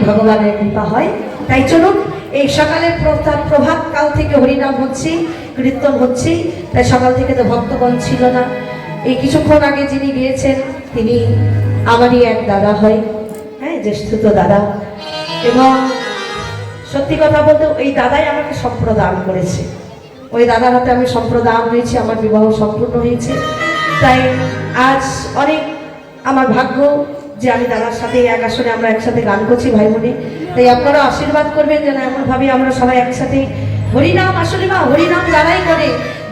ভগবানের কৃপা হয়। তাই চলুন এই সকালের প্রভাত কাল থেকে হরিনাম হচ্ছে, কীর্তন হচ্ছে। তাই সকাল থেকে তো ভক্তগণ ছিল না। এই কিছুক্ষণ আগে যিনি গিয়েছেন তিনি আমারই এক দাদা হয়, হ্যাঁ, জ্যেষ্ঠত দাদা। এবং সত্যি কথা বলতে ওই দাদাই আমাকে সম্প্রদান করেছে। ওই দাদার হাতে আমি সম্প্রদান হয়েছি, আমার বিবাহ সম্পূর্ণ হয়েছে। তাই আজ অনেক আমার ভাগ্য যে আমি দাদার সাথে এক আসনে আমরা একসাথে গান করছি ভাই বোনে। তাই আপনারা আশীর্বাদ করবেন যেন এমনভাবে আমরা সবাই একসাথে হরিনাম, আসলে বা হরিনাম যারাই করে,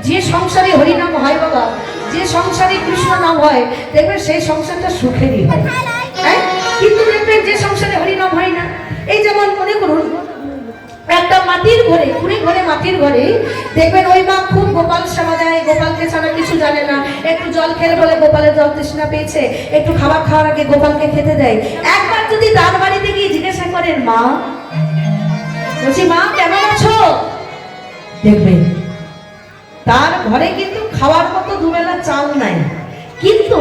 যে সংসারে হরিনাম হয় বাবা, যে সংসারে কৃষ্ণ নাম হয়, দেখবেন সেই সংসারটা সুখেরই হয়। হ্যাঁ, কিন্তু দেখবেন যে সংসারে হরিনাম হয় না, এই যেমন মনে করুন একটা মাটির ঘরে, কুড়ি ঘরে মাটির ঘরে, দেখবেন ওই মা খুব গোপাল সেবা দেয়, গোপালকে ছাড়া কিছু জানে না। একটু জল খেলে বলে গোপালের জল তৃষ্ণা পেয়েছে, একটু খাবার খাওয়ার আগে গোপালকে খেতে দেয়। একবার যদি তার বাড়িতে গিয়ে জিজ্ঞাসা করেন, মা, বলছি মা কেমন আছো, দেখবেন তার ঘরে কিন্তু খাওয়ার মতো দুবেলা চাল নাই, কিন্তু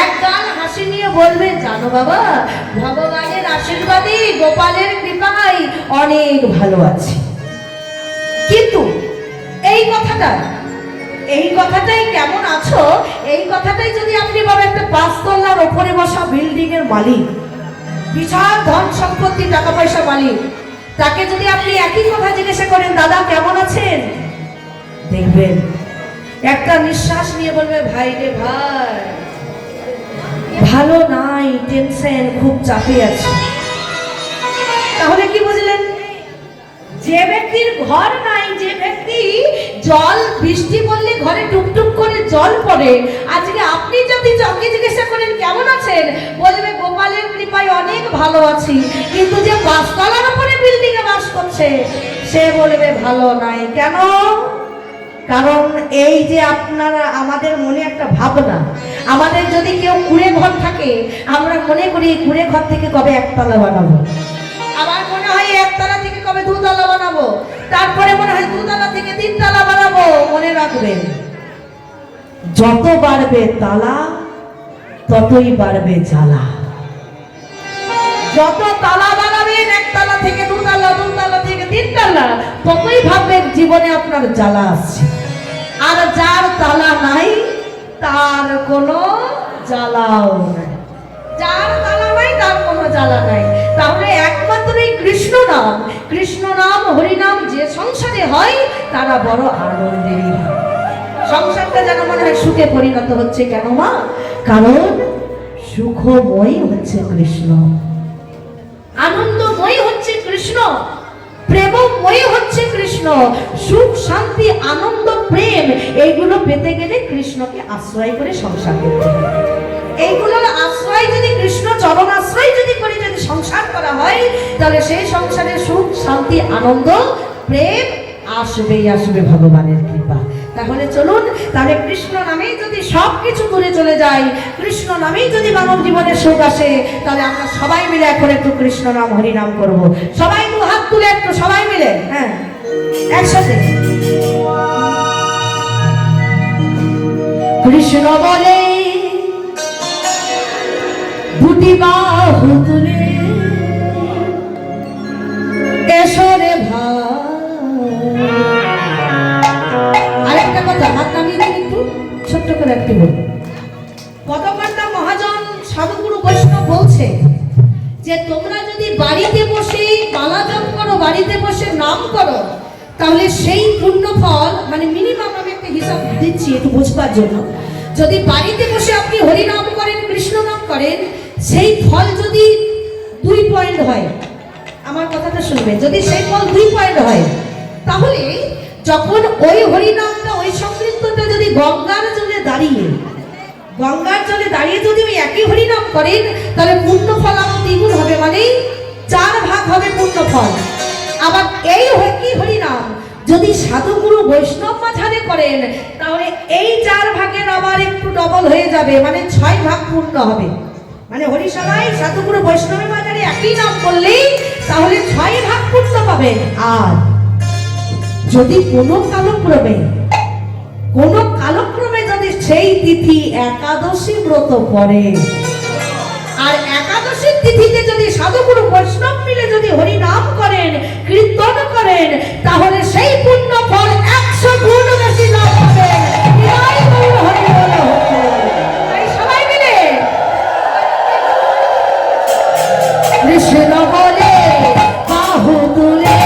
এক গাল হাসি নিয়ে বলবে, জানো বাবা, ভগবানের আশীর্বাদে গোপালের কৃপায় অনেক ভালো আছে। কিন্তু এই কথাটাই কেমন আছো, এই কথাটাই যদি আপনি বাবা একটা 5 তলার ওপরে বসা বিল্ডিং এর মালিক, বিশাল ধন সম্পত্তি টাকা পয়সা মালিক, তাকে যদি আপনি একই কথা জিজ্ঞাসা করেন, দাদা কেমন আছেন, দেখবেন একটা নিঃশ্বাস নিয়ে বলবে, ভাই রে ভাই ভালো নাই, টেনশন, খুব চাপে আছে। তাহলে কি বুঝলেন? যে ব্যক্তির ঘর নাই, যে ব্যক্তি জল বৃষ্টি পড়লে ঘরে টুকটুক করে জল পড়ে, আজকে আপনি যদি জলকে জিজ্ঞাসা করেন কেমন আছেন, বলবে গোপালের কৃপায় অনেক ভালো আছি। কিন্তু যে 5 তলার উপরে বিল্ডিং এ বাস করছে সে বলবে ভালো নাই। কেন? কারণ এই যে আপনারা, আমাদের মনে একটা ভাবনা, আমাদের যদি কেউ কুড়ে ঘর থাকে, আমরা মনে করি কুড়ে ঘর থেকে কবে 1 তলা বানাবো, আবার মনে হয় 1 তলা থেকে কবে 2 তলা বানাবো, তারপরে মনে হয় 2 তলা থেকে 3 তলা বানাবো। মনে রাখবেন, যত বাড়বে তালা ততই বাড়বে জ্বালা। যত তালা বানাবেন, 1 তলা থেকে 2 তলা, 2 তলা থেকে 3 তলা, ততই ভাববেন জীবনে আপনার জ্বালা আসছে। আর যার তালা নাই তার কোনো জ্বালাও নাই, যার তালা নাই তার কোনো জ্বালা নাই। তাহলে একমাত্র এই কৃষ্ণ নাম হরিনাম যে সংসারে হয়, তারা বড় আনন্দেরই হয়। সংসারটা যেন মনে হয় সুখে পরিণত হচ্ছে। কেন মা? কারণ সুখময় হচ্ছে কৃষ্ণ, আনন্দময় হচ্ছে কৃষ্ণ, প্রেমময় হচ্ছে কৃষ্ণ। সুখ, শান্তি, আনন্দ, প্রেম এইগুলো পেতে গেলে কৃষ্ণকে আশ্রয় করে সংসার করতে হবে। এইগুলোর আশ্রয় যদি কৃষ্ণ চরণ আশ্রয় যদি করে যদি সংসার করা হয়, তাহলে সেই সংসারে সুখ, শান্তি, আনন্দ, প্রেম আসবেই আসবে ভগবানের কৃপা। তাহলে চলুন, তাহলে কৃষ্ণ নামেই যদি সবকিছু দূরে চলে যায়, কৃষ্ণ নামেই যদি মানব জীবনে সুখ আসে, তাহলে আমরা সবাই মিলে এখন একটু কৃষ্ণ নাম হরিনাম করব। সবাই 2 হাত তুলে একটু সবাই মিলে, হ্যাঁ, একসাথে। কৃষ্ণ বলে 2টি বাহু তুলে, এসো রে ভাই। আরেকটা কথা, হাত নামিয়ে দিন একটু, ছোট্ট করে একটি বল। পদকর্তা মহাজন সাধুগুরু বৈষ্ণব বলছে যে তোমরা যদি বাড়িতে বসে মালা জপ করো, বাড়িতে বসে নাম করো, তাহলে সেই পুণ্য ফল, মানে মিনিমাম আমি একটা হিসাব দিচ্ছি একটু বুঝবার জন্য, যদি বাড়িতে বসে আপনি হরিনাম করেন, কৃষ্ণ নাম করেন, সেই ফল যদি 2 পয়েন্ট হয়, আমার কথাটা শুনবেন, যদি সেই ফল 2 পয়েন্ট হয়, তাহলে যখন ওই হরিনামটা, ওই সংকীর্তনটা যদি গঙ্গার জলে দাঁড়িয়ে যদি ওই একই হরিনাম করেন, তাহলে পুণ্য ফল আমার 2 হবে, মানে 4 ভাগ হবে পুণ্য ফল। আবার এই একই হরিনাম যদি সাধুগুরু বৈষ্ণব মাঝারে করেন, তাহলে এই 4 ভাগের আবার একটু ডবল হয়ে যাবে, মানে 6 ভাগ পূর্ণ হবে। মানে হরিসভায় সাধুগুরু বৈষ্ণবের মাঝারে একই নাম করলেই তাহলে 6 ভাগ পূর্ণ পাবেন। আর যদি কোনো কালক্রমে যদি সেই তিথি একাদশী ব্রত পড়ে, আর একাদশী একাদশীর তিথিতে যদি সাধুগুরু বৈষ্ণব মিলে যদি হরি নাম করেন, কীর্তন করেন, তাহলে সেই পুণ্য ফল 100 গুণ বেশি লাভ হবে। জয় গৌর হরি বল। তাই সবাই মিলে কৃষ্ণ বলে বাহু তুলে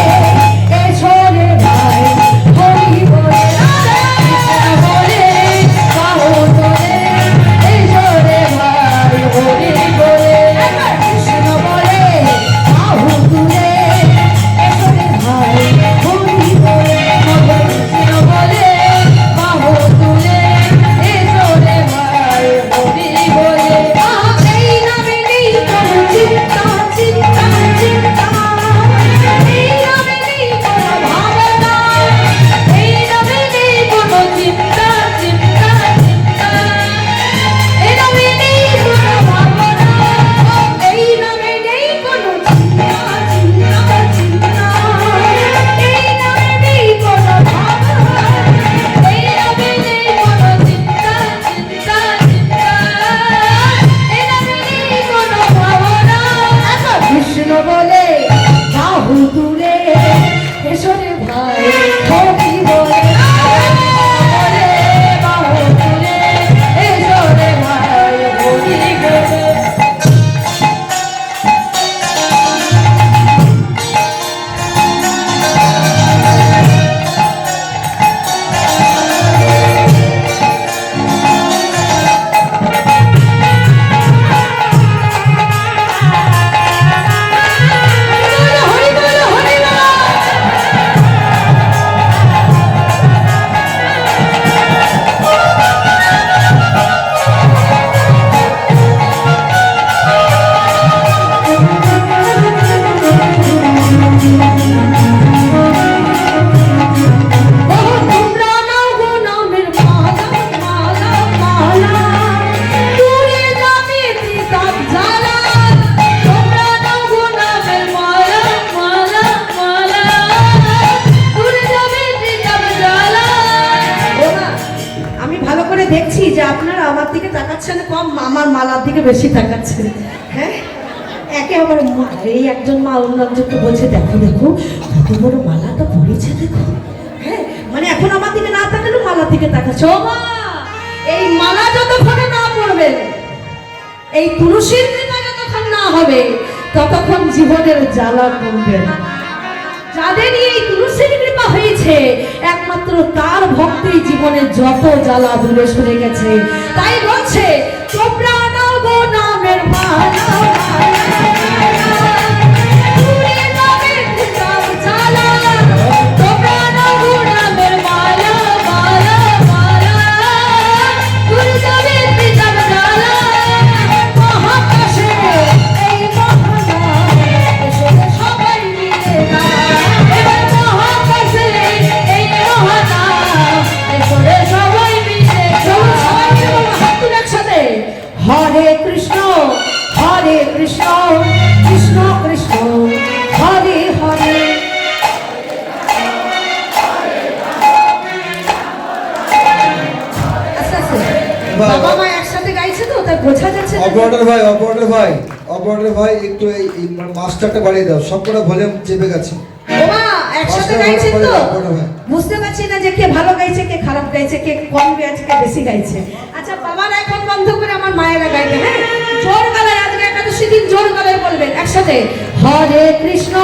এসো রে ভাই হরি বলে। কৃষ্ণ বলে বাহু তুলে এসো রে ভাই হরি বলে। কৃষ্ণ বলে বাহু তুলে এসো রে ভাই হরি বলে। কৃষ্ণ বলে বাহু তুলে এসো রে ভাই হরি বলে। এই নামে নেই কোনো চিন্তা চিন্তা চিন্তা, এই নামে নেই কোনো ভাবনা, এই নামে নেই কোনো চিন্তা চিন্তা চিন্তা, এই নামে নেই কোনো ভাবনা, এই নামে নেই কোনো চিন্তা চিন্তা চিন্তা, এই নামে নেই কোনো ভাবনা, এই নামে নেই কোনো চিন্তা চিন্তা চিন্তা, এই নামে নেই কোনো ভাবনা। কৃষ্ণ বলে বাহু তুলে এসো রে ভাই হরি বলে। বলে বাহু তুলে এসো রে ভাই হরি বলে। হরি বল হরি বল। তোমরা নাও গো নামের মালা মালা মালা, দূরে যাবে তিতাব জ্বালা। তোমরা নাও গো নামের মালা মালা মালা, দূরে যাবে তিতাব জ্বালা। ওমা, আমি ভালো করে দেখছি যে আপনারা আমার দিকে তাকাচ্ছেন কম, আমার মালার দিকে বেশি তাকাচ্ছেন। হ্যাঁ, একে আবার এই একজন মা অন্য একজনকে বলছে দেখো দেখো কত বড় মালাটা পড়েছে দেখো। হ্যাঁ, মানে এখন আমার দিকে না তাকালে মালার দিকে তাকাচ্ছে। ও মা, এই মালা যতক্ষণে না পড়বেন, এই তুলসীর কৃপা যতক্ষণ না হবে, ততক্ষণ জীবনের জ্বালা কমবে না। যাদের নিয়ে এই তুলসীর কৃপা হয়েছে, একমাত্র তার ভক্তই জীবনের যত জ্বালা দূরে সরে গেছে। তাই বলছে তোমরা নাও গো নামের মালা মালা, দূরে যাবে তিতাব জ্বালা। তোমরা নাও গো নামের মালা মালা মালা, দূরে যাবে তিতাব জ্বালা। মহাকাশে এই মহানাম এসো রে সবাই মিলে গান। এবার মহাকাশে এই মহানাম এসো রে সবাই মিলে গান। চলো সবাই মিলে বলো হাত তুলে একসাথে। হরে কৃষ্ণ কৃষ্ণ কৃষ্ণ কৃষ্ণ হরে হরে। আস্তে আস্তে বাবা মা একসাথে গাইছে তো, তাই বোঝা যাচ্ছে না। অপারেটর ভাই একটু এই মাস্টারটা বাড়িয়ে দাও, সবকটা ভলিউম চেপে গেছে। ওমা একসাথে গাইছে তো, বুঝতে পারছি না যে কে ভালো গাইছে, কে খারাপ গাইছে, কে কম গাইছে, কে বেশি গাইছে। আচ্ছা, বাবারা এখন বন্ধ করে আমার মায়েরা গাইবে। হ্যাঁ, জোর গলায় আজকে একাদশী দিন জোর গলায় বলবেন একসাথে। হরে কৃষ্ণ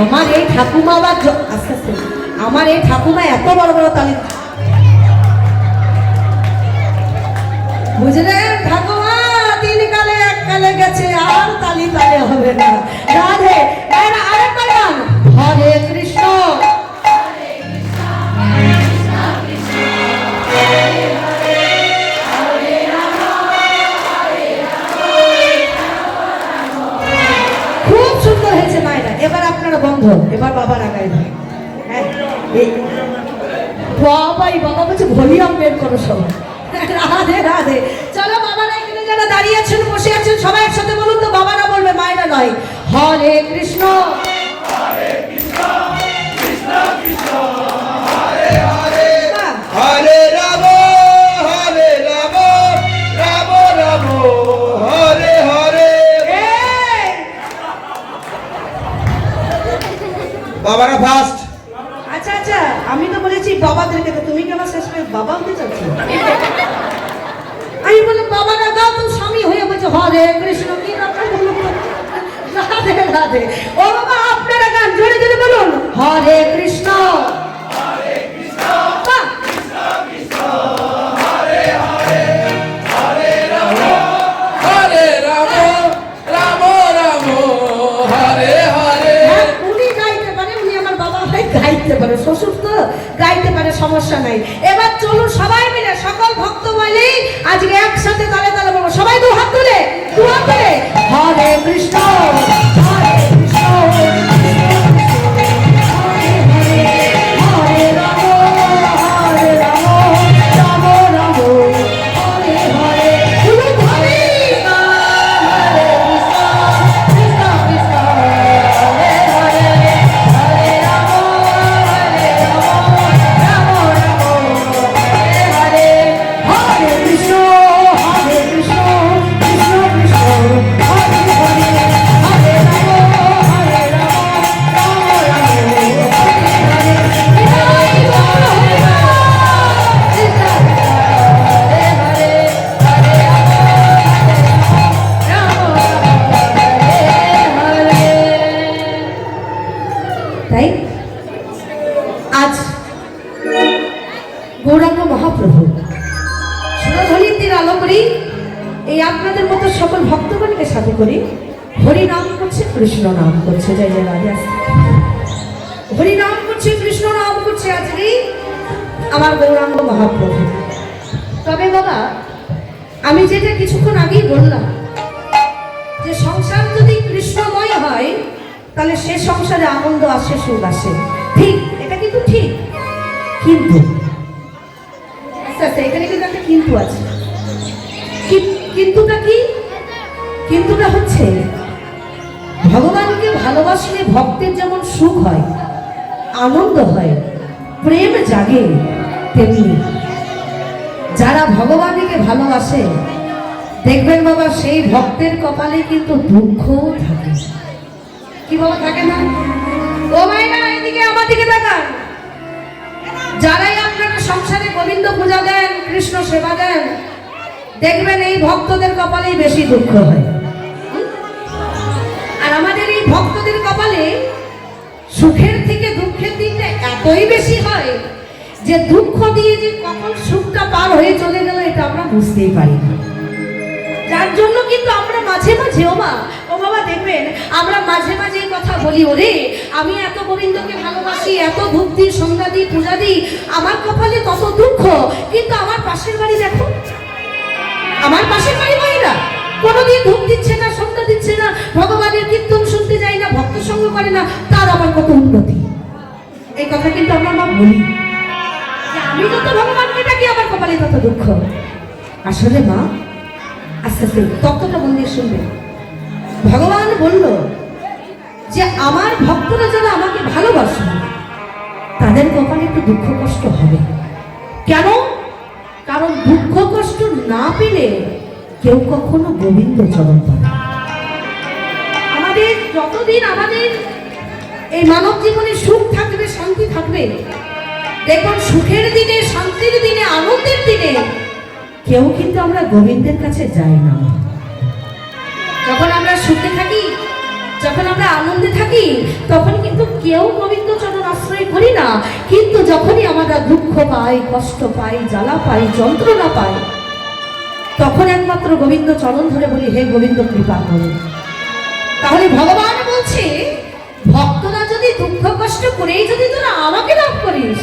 আমার এই ঠাকুমা আবার আস্তে আস্তে, আমার এই ঠাকুমা এত বড় বড় তালি, বুঝলেন ঠাকুমা, 3 কালে 1 কালে গেছে, আর তালি তালে হবে না। রাধে আরেকবার গান। হরে কৃষ্ণ খুব সুন্দর হয়েছে মায়েরা। এবার আপনারা বন্ধ, এবার বাবারা গাইবে। হ্যাঁ, বাবাই বাবা বলছে ভলিউম বের করো সবাই। রাধে রাধে। চলো বাবারা এখানে যারা দাঁড়িয়ে আছেন বসে আছেন সবাই একসাথে বলুন তো, বাবারা বলবে মায়েরা নয়। হরে কৃষ্ণ হরে কৃষ্ণ। কি কথা বলুন তো? রাধে রাধে। ও বাবা, আপনারা গান জোরে জোরে বলুন, হরে কৃষ্ণ। বাহ! হরে রাম রাম রাম হরে হরে। হ্যাঁ, উনি গাইতে পারে, উনি আমার বাবা ভাই গাইতে পারে, শ্বশুর তো গাইতে পারে, সমস্যা নাই। এবার চলুন সবাই মিলে সকল ভক্ত বলি আজকে একসাথে তালে তালে বলবো, সবাই দু হাত তুলে হরে কৃষ্ণ হরে কৃষ্ণ হরে রাম হরে রাম রাম রাম হরে হরে। বলুন, হরে হরে কৃষ্ণ কৃষ্ণ কৃষ্ণ হরে হরে হরে রাম রাম রাম হরে হরে হরে কৃষ্ণ কৃষ্ণ কৃষ্ণ কৃষ্ণ হরে হরে হরে রাম রাম রাম হরে হরে হরে তাই আজ গৌরাঙ্গ মহাপ্রভু সুরধরিত্রীর আলো করি, এই আপনাদের মতো সকল ভক্তগণকে সাথে করি, হরি নাম করছে, কৃষ্ণ নাম করছে, জয় জয় রাধে। হরি নাম করছে, কৃষ্ণ নাম করছে আজকে আমার গৌরাঙ্গ মহাপ্রভু। তবে বাবা, আমি যেটা কিছুক্ষণ আগেই বললাম যে সংসার যদি কৃষ্ণময় হয় তাহলে সে সংসারে আনন্দ আসে, সুখ আসে, ঠিক, এটা কিন্তু ঠিক। কিন্তু আচ্ছা আচ্ছা, এখানে কিন্তু একটা কিন্তু আছে। কিন্তুটা কি? কিন্তুটা হচ্ছে ভগবানকে ভালোবাসলে ভক্তের যেমন সুখ হয়, আনন্দ হয়, প্রেম জাগে, তেমনি যারা ভগবানকে ভালোবাসে দেখবেন বাবা সেই ভক্তের কপালে কিন্তু দুঃখও থাকে। কি বাবা থাকে না? ও মাইনা, এদিকে আমার দিকে তাকান। যারাই আপনারা সংসারে গোবিন্দ পূজা দেন, কৃষ্ণ সেবা দেন, দেখবেন এই ভক্তদের কপালেই বেশি দুঃখ হয়। আর আমাদের এই ভক্তদের কপালে সুখের থেকে দুঃখের দিনটা এতই বেশি হয় যে দুঃখ দিয়ে যে কখন সুখটা পার হয়ে চলে গেল এটা আমরা বুঝতেই পারি না। যার জন্য কিন্তু আমরা মাঝে মাঝে ও বাবা দেখবেন আমরা মাঝে মাঝে এই কথা বলি, ওরে আমি এত গোবিন্দকে ভালোবাসি, এত ধূপ দিই, সন্ধ্যা দিই, পূজা দিই, আমার কপালে কত দুঃখ, কিন্তু আমার পাশের বাড়ি দেখো, আমার পাশের বাড়ি ভাইরা কোনোদিন ধূপ দিচ্ছে না, সন্ধ্যা দিচ্ছে না, ভগবানের কীর্তন শুনতে যায় না, ভক্ত সঙ্গ করে না, তার আমার কত উন্নতি। এই কথা কিন্তু আমরা মা বলি যে আমি যত ভগবানকে ডাকি আমার কপালে তত দুঃখ। আসলে মা আস্তে আস্তে তত্ত্বটা মন দিয়ে শুনবে। ভগবান বলল যে আমার ভক্তরা যারা আমাকে ভালোবাসে তাদের কপালে একটু দুঃখ কষ্ট হবে। কেন? কারণ দুঃখ কষ্ট না পেলে কেউ কখনো গোবিন্দ চরণ পাবে। আমাদের যতদিন আমাদের এই মানব জীবনে সুখ থাকবে, শান্তি থাকবে, দেখুন সুখের দিনে, শান্তির দিনে, আনন্দের দিনে কেউ কিন্তু আমরা গোবিন্দের কাছে যাই না। যখন আমরা সুখে থাকি, যখন আমরা আনন্দে থাকি, তখন কিন্তু কেউ গোবিন্দ চরণ আশ্রয় করি না। কিন্তু যখনই আমরা দুঃখ পাই, কষ্ট পাই, জ্বালা পাই, যন্ত্রণা পাই, তখন একমাত্র গোবিন্দ চরণ ধরে বলি, হে গোবিন্দ কৃপা করুন। তাহলে ভগবান বলছে ভক্তরা যদি দুঃখ কষ্ট করেই যদি তোরা আমাকে লাভ করিস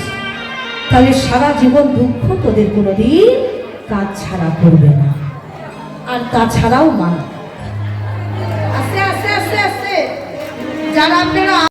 তাহলে সারা জীবন দুঃখ তোদের কোনোদিন কাজ ছাড়া করবে না। আর তাছাড়াও মান আস্তে আস্তে আস্তে আস্তে যারা আপনারা